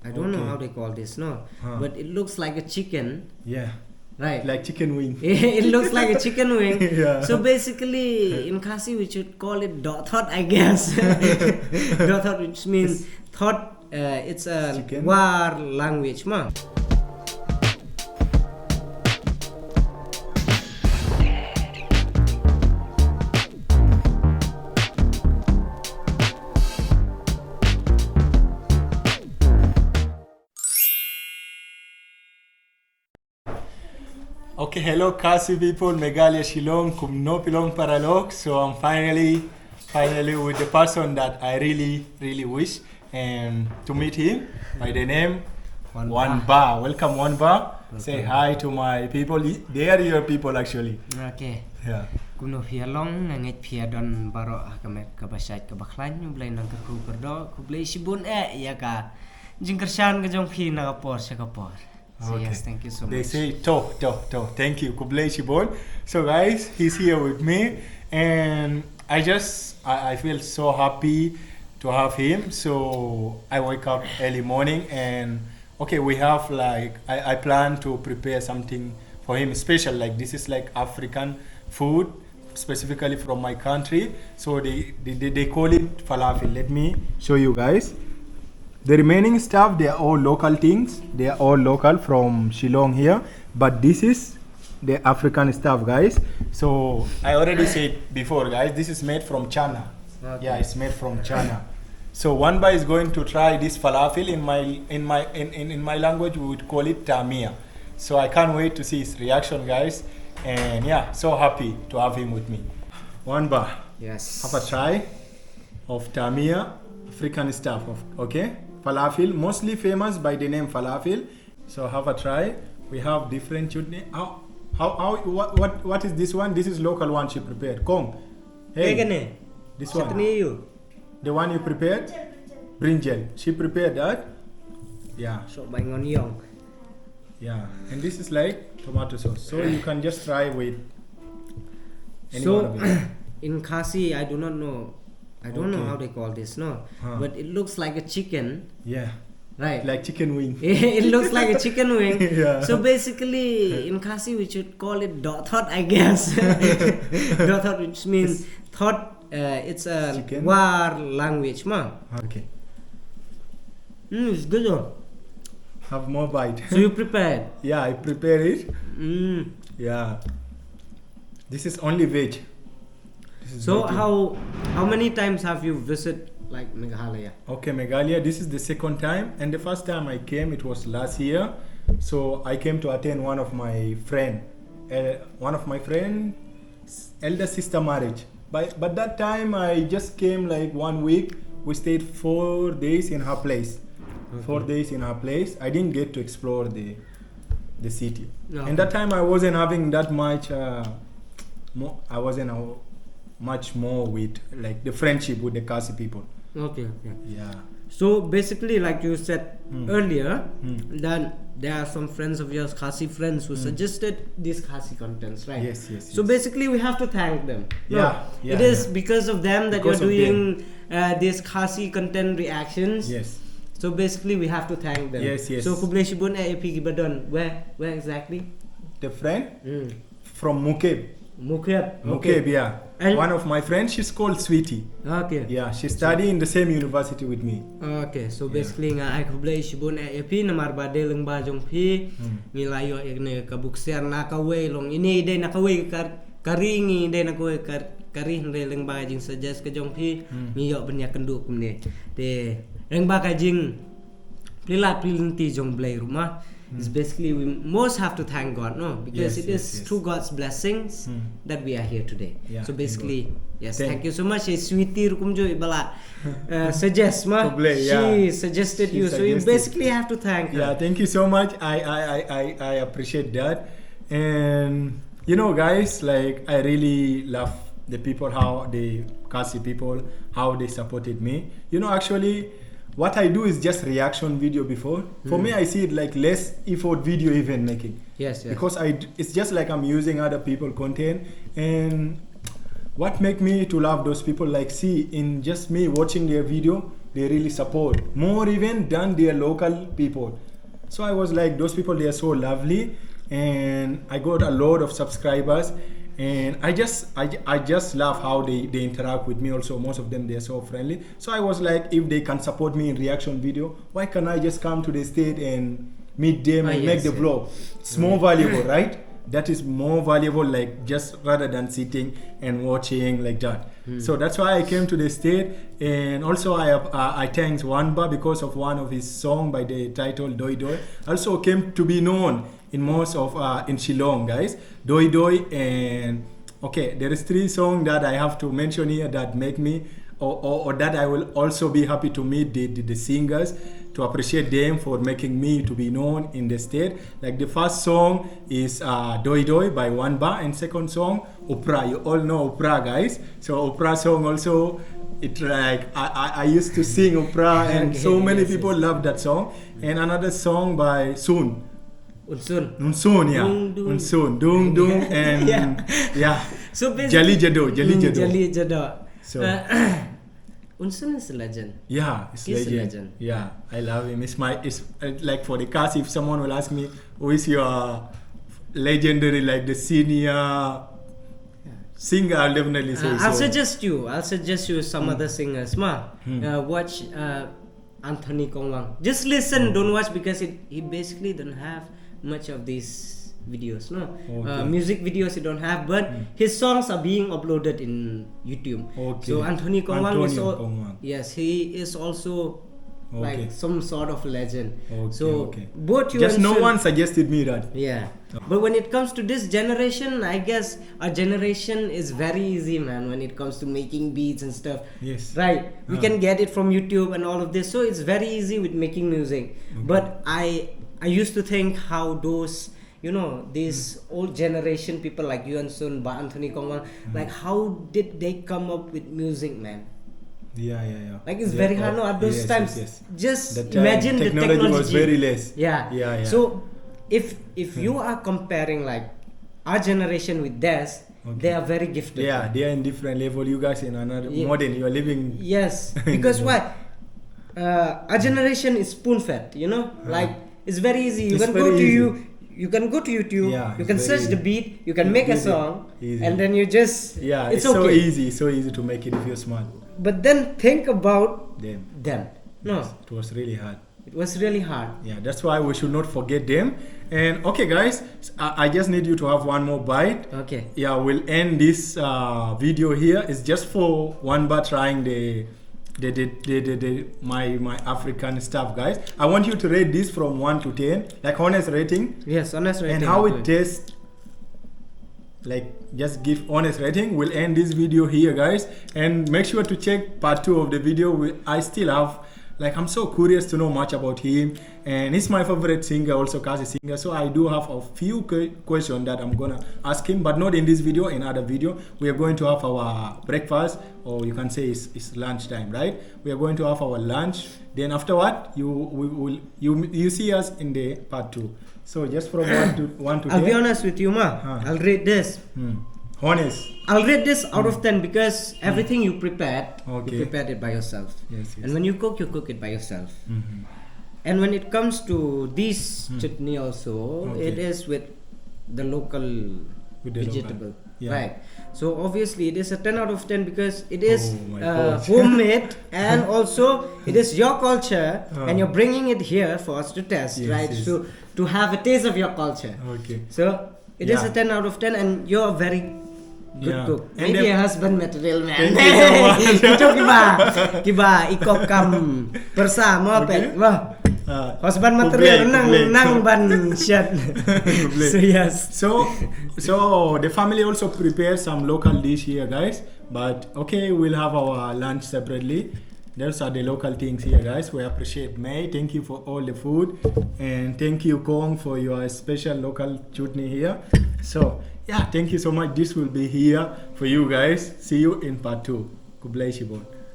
I don't know how they call this, no, but it looks like a chicken. Yeah. Right. Like chicken wing. It looks like a chicken wing. Yeah. So basically, in Khasi, we should call it dothot, I guess. Dothot, which means thought. It's a chicken. war language, ma. Okay, hello Khasi people, Meghalaya, Shillong, kumno pilong paralog. So I'm finally with the person that I really wish and to meet him by the name Wanbhaa. Welcome Wanbhaa. Say hi to my people. They are your people actually. Okay. Yeah. Kumno pia long nanget pia don baro akamet kabasat kabaklan yung blay nang kaku perdo kublay sibun ya ka jingkershan ka jong pi nakapor sa kapor. So Okay. yes, thank you so They much. say to. Thank you, Kublai Shibon. So guys, he's here with me, and I feel so happy to have him. So I wake up early morning, and okay, we have like I plan to prepare something for him special. Like this is like African food, specifically from my country. So they call it falafel. Let me show you guys. The remaining stuff, they are all local things. They are all local from Shillong here. But this is the African stuff, guys. So I already said before, guys, this is made from China. Okay. Yeah, it's made from China. So Wanbhaa is going to try this falafel. In my language, we would call it tamia. So I can't wait to see his reaction, guys. And yeah, so happy to have him with me. Wanbhaa, Yes. have a try of tamia, African stuff. Okay. Falafel, mostly famous by the name falafel. So have a try. We have different chutney. What is this one? This is local one she prepared. Kong. Hey, this one. The one you prepared? Brinjal. She prepared that. Yeah. So by ngonyong. Yeah. And this is like tomato sauce. So you can just try with any one So of it. in Khasi, I do not know. I don't know Okay. how they call this, no, but it looks like a chicken. Yeah. Right. Like chicken wing. It looks like a chicken wing. Yeah. So basically, in Khasi, we should call it dothot, I guess. Dothot, which means thought. It's a Chicken? war language, ma. Okay. It's good, though. Have more bite. So you prepared? Yeah, I prepare it. Mm. Yeah. This is only veg. This is So veg. how many times have you visited like Meghalaya? Okay, Meghalaya, this is the second time, and the first time I came, it was last year. So I came to attend one of my friend's elder sister marriage. But that time I just came like 1 week. We stayed 4 days in her place. 4 days in her place. I didn't get to explore the city. Okay. And that time I wasn't having that much. I wasn't much more with like the friendship with the Khasi people. Okay. Yeah. So basically, like you said earlier, Mm. that there are some friends of yours, Khasi friends, who suggested these Khasi contents, right? Yes. So basically, we have to thank them. Yeah, It is yeah. because of them that Because you're of doing these Khasi content reactions. Yes. So basically, we have to thank them. Yes. So Kublai Shibun AAP Gibadon, where exactly? The friend from Mukeb. Mukeb. Yeah. And- one of my friends, she's called Sweetie. Okay. Yeah, she studied in the same university with me. Okay, so basically nga ay kublay shibun AAP na marbade lang ba jong pi nilayo igne kabukser na kaway long ini day nakaway karingi day nakaway kari day lang ba jing suggest ka jong pi niyo banya kenduk kumne de lang ba ka jing pila pilinti jong blay rumah is basically we most have to thank God, no, because Yes, it is yes. through God's blessings that we are here today. Yeah, So basically, yes, Thank- thank you so much. Sweetie rukum jo ibala suggest ma. Kublai, She yeah. suggested She you, so you suggested. basically have to thank her. Yeah, thank you so much. I appreciate that. And you know, guys, like I really love the people, how the Khasi people, how they supported me. You know, actually, what I do is just reaction video before. For me, I see it like less effort video even making. Yes. Because it's just like I'm using other people content. And what make me to love those people, like see in just me watching their video, they really support more even than their local people. So I was like, those people, they are so lovely, and I got a lot of subscribers, and I just love how they interact with me. Also, most of them, they are so friendly. So I was like, if they can support me in reaction video, why can't I just come to the state and meet them and make the vlog? It's more valuable, right? That is more valuable, like just rather than sitting and watching like that. So that's why I came to the state. And also I thanks Wanbhaa because of one of his song by the title Doi Doi. Also came to be known in most of in Shillong, guys. Doi Doi. And okay, there is 3 songs that I have to mention here that make me or that I will also be happy to meet the singers, to appreciate them for making me to be known in the state. Like the first song is Doi Doi by Wanbhaa, and second song Upra. You all know Upra, guys. So Upra song also, it like I used to sing Upra, and so many people love that song. And another song by Sun. Unsun, yeah. Unsun, Dung Dung, and yeah. So basically, Jalieh Jadoh. So Unsun is a legend. Yeah, he's a legend. Yeah, I love him. It's like for the cast, if someone will ask me who is your legendary, like the senior singer, I'll definitely say I'll suggest you some other singers. Watch Anthony Kongwang. Just listen, don't watch, because he basically don't have much of these videos, music videos he don't have, but his songs are being uploaded in YouTube. So Anthony Kongwang he is also like some sort of legend. Both you just and no Sun, one suggested me that. But when it comes to this generation, I guess our generation is very easy, man, when it comes to making beats and stuff. Right, we can get it from YouTube and all of this, so it's very easy with making music. But I used to think how those these old generation people like you and Sun, Anthony Kongwang, like how did they come up with music, man? Like it's very hard at those times. Just imagine the technology was very less. So if you are comparing like our generation with theirs, they are very gifted. They are in different level. You guys in another modern. You are living. Because why? Our generation is spoon fed. Like it's very easy. You can go to YouTube, you can search the beat, you can make a song, and then you just it's okay. so easy to make it if you're smart. But then think about them. It was really hard. It was really hard. That's why we should not forget them. And okay, guys, I just need you to have one more bite. We'll end this video here. It's just for Wanbhaa trying my African stuff, guys. I want you to rate this from 1 to 10, like honest rating. Honest rating. And how it tastes. Like just give honest rating. We'll end this video here, guys, and make sure to check part 2 of the video. I still have, like, I'm so curious to know much about him, and he's my favorite singer, also Khasi singer. So I do have a few questions that I'm gonna ask him, but not in this video. In other video, we are going to have our breakfast, or you can say it's lunch time, right? We are going to have our lunch. Then afterward, you see us in the part 2. So just from 1 to 10. I'll be honest with you, I'll rate this. Honest. I'll rate this out of 10 because everything you prepared, you prepared it by yourself. And when you cook it by yourself. And when it comes to this chutney also, it is with the local vegetable. Right. So obviously it is a 10 out of 10 because it is homemade and also it is your culture and you're bringing it here for us to test, right? So to have a taste of your culture. So it is a 10 out of 10 and you're a very good cook. And maybe a husband material, man. Thank you so much. Ito kiba ikop kam bersama pet. Wah. Husband material nang ban shet. So yes. So the family also prepared some local dish here, guys. But okay, we'll have our lunch separately. Those are the local things here, guys. We appreciate May. Thank you for all the food, and thank you Kong for your special local chutney here. So yeah, thank you so much. This will be here for you guys. See you in part 2. God bless you both.